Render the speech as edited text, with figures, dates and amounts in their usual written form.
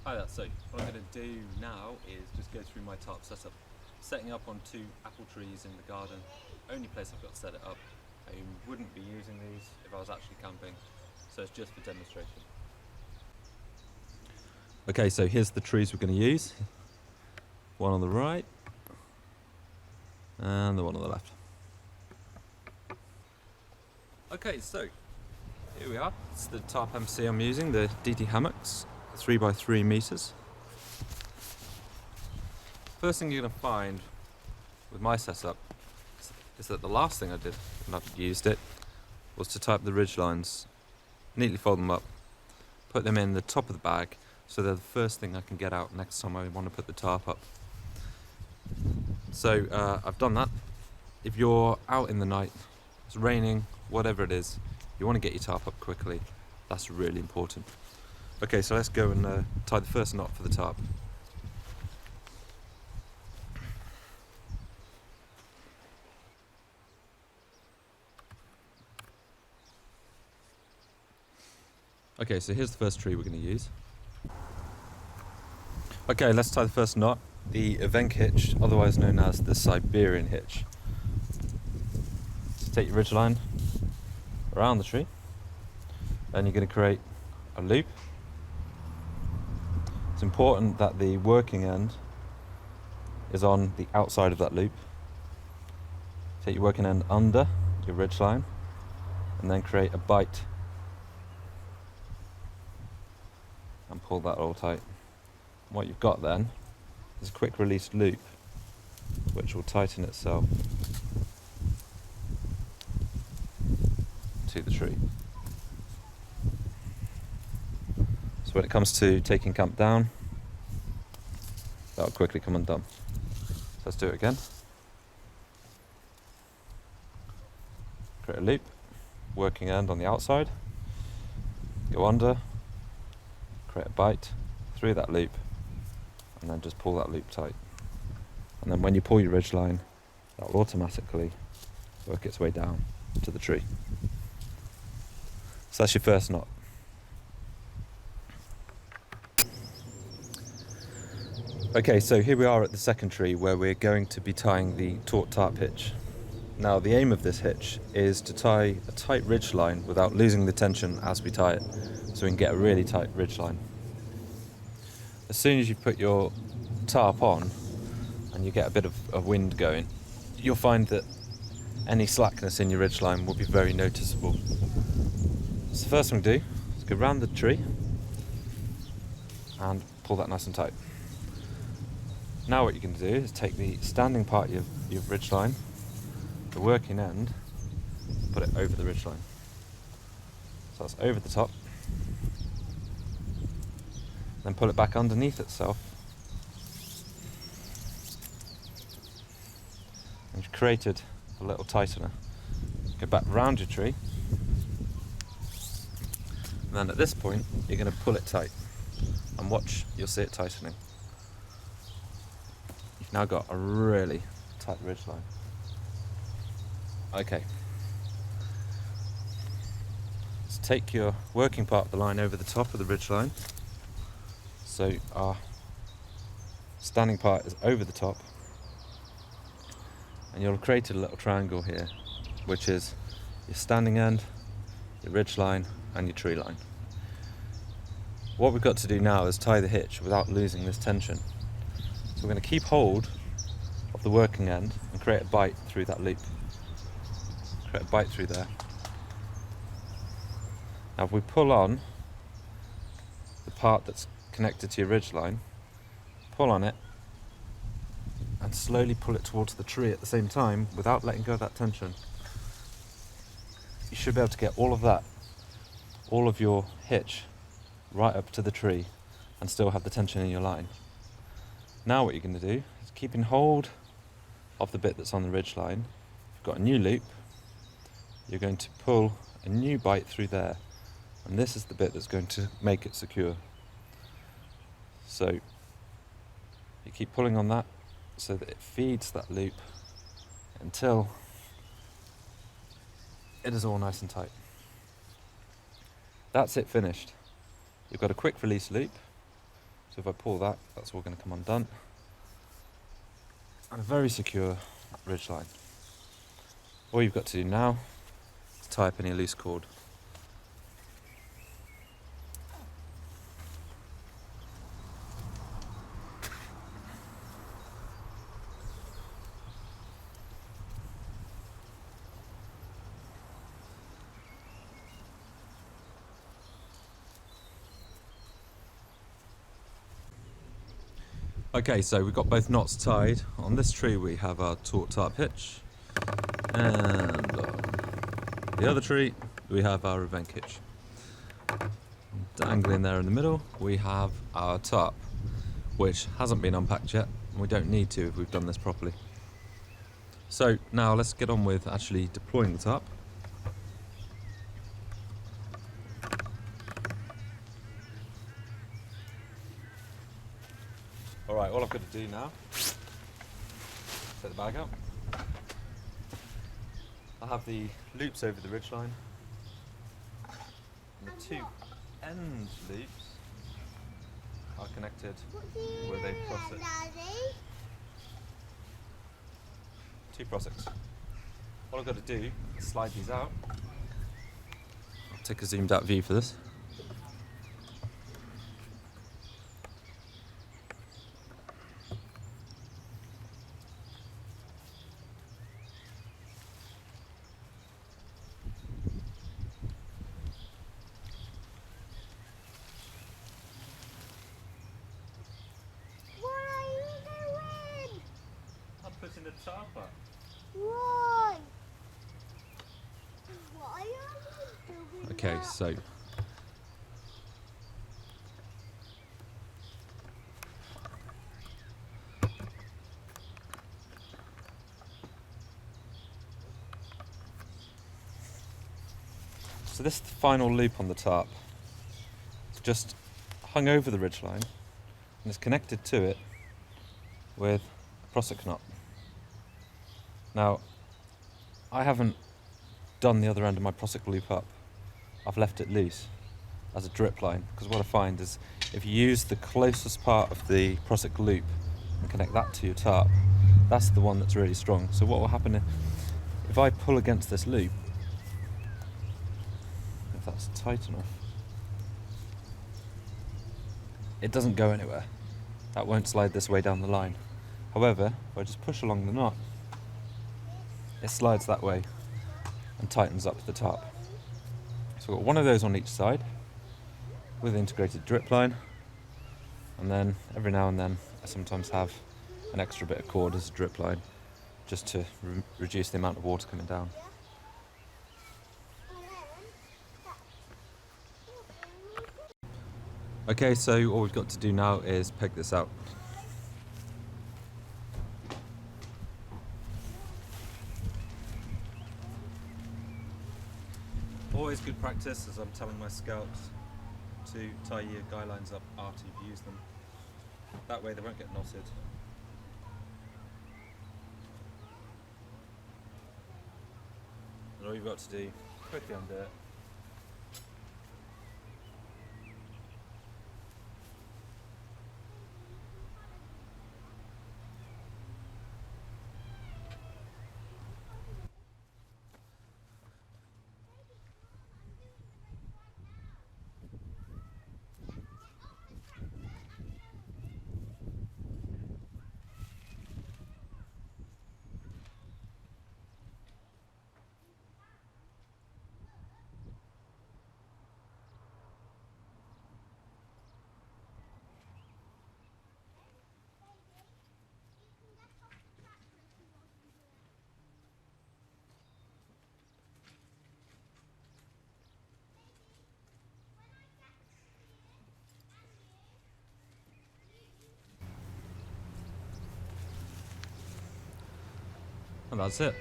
Hi there, so what I'm going to do now is just go through my tarp setup. Setting up on 2 apple trees in the garden, only place I've got to set it up. I wouldn't be using these if I was actually camping, so it's just for demonstration. Okay, so here's the trees we're going to use. One on the right, and the one on the left. Okay, so here we are. It's the tarp MC I'm using, the DT hammocks, 3x3 meters. First thing you're going to find with my setup is that the last thing I did when I used it was to type the ridge lines, neatly fold them up, put them in the top of the bag so they're the first thing I can get out next time I want to put the tarp up. So I've done that. If you're out in the night, it's raining, whatever it is, you want to get your tarp up quickly. That's really important. Okay, so let's go and tie the first knot for the tarp. Okay, so here's the first tree we're going to use. Okay, let's tie the first knot, the Evenk hitch, otherwise known as the Siberian hitch. So take your ridge line around the tree, and you're going to create a loop. It's important that the working end is on the outside of that loop. Take your working end under your ridge line, and then create a bite and pull that all tight. And what you've got then is a quick release loop which will tighten itself to the tree. So when it comes to taking camp down, that will quickly come undone. So let's do it again. Create a loop, working end on the outside, go under, create a bite through that loop, and then just pull that loop tight. And then when you pull your ridge line, that will automatically work its way down to the tree. So that's your first knot. Okay, so here we are at the second tree where we're going to be tying the taut tarp hitch. Now the aim of this hitch is to tie a tight ridge line without losing the tension as we tie it, so we can get a really tight ridge line. As soon as you put your tarp on and you get a bit of wind going, you'll find that any slackness in your ridge line will be very noticeable. So the first thing to do is go round the tree and pull that nice and tight. Now what you can do is take the standing part of your ridge line, the working end, put it over the ridge line. So that's over the top. Then pull it back underneath itself. And you've created a little tightener. Go back round your tree. And then at this point, you're going to pull it tight. And watch, you'll see it tightening. You've now got a really tight ridge line. Okay. So take your working part of the line over the top of the ridge line. So our standing part is over the top, and you'll have created a little triangle here, which is your standing end, your ridge line, and your tree line. What we've got to do now is tie the hitch without losing this tension. So we're going to keep hold of the working end and create a bite through that loop. Create a bite through there. Now if we pull on the part that's connected to your ridge line, pull on it and slowly pull it towards the tree at the same time without letting go of that tension. You should be able to get all of that, all of your hitch right up to the tree and still have the tension in your line. Now what you're going to do is keeping hold of the bit that's on the ridge line. You've got a new loop, you're going to pull a new bite through there, and this is the bit that's going to make it secure. So you keep pulling on that so that it feeds that loop until it is all nice and tight. That's it finished. You've got a quick release loop, So if I pull that, that's all going to come undone. And a very secure ridgeline. All you've got to do now is tie up any loose cord. Okay, so we've got both knots tied. On this tree we have our taut tarp hitch, and on the other tree we have our Evenk hitch. Dangling there in the middle we have our tarp, which hasn't been unpacked yet, and we don't need to if we've done this properly. So now let's get on with actually deploying the tarp. Alright, all I've got to do now, take the bag out. I have the loops over the ridgeline, and the two end loops are connected with a prusik. Two prusiks. All I've got to do is slide these out. I'll take a zoomed out view for this. Putting the tarp up. Why? Why are you doing Okay, that? so this final loop on the tarp is just hung over the ridgeline and is connected to it with a prusik knot. Now, I haven't done the other end of my prusik loop up. I've left it loose as a drip line, because what I find is if you use the closest part of the prusik loop and connect that to your tarp, that's the one that's really strong. So what will happen if I pull against this loop, if that's tight enough, it doesn't go anywhere. That won't slide this way down the line. However, if I just push along the knot, it slides that way and tightens up the tarp. So I've got one of those on each side with integrated drip line, and then every now and then I sometimes have an extra bit of cord as a drip line just to reduce the amount of water coming down. Okay, so all we've got to do now is peg this out. Always good practice, as I'm telling my scouts, to tie your guy lines up after you've used them. That way they won't get knotted. And all you've got to do, quickly undo it. And that's it.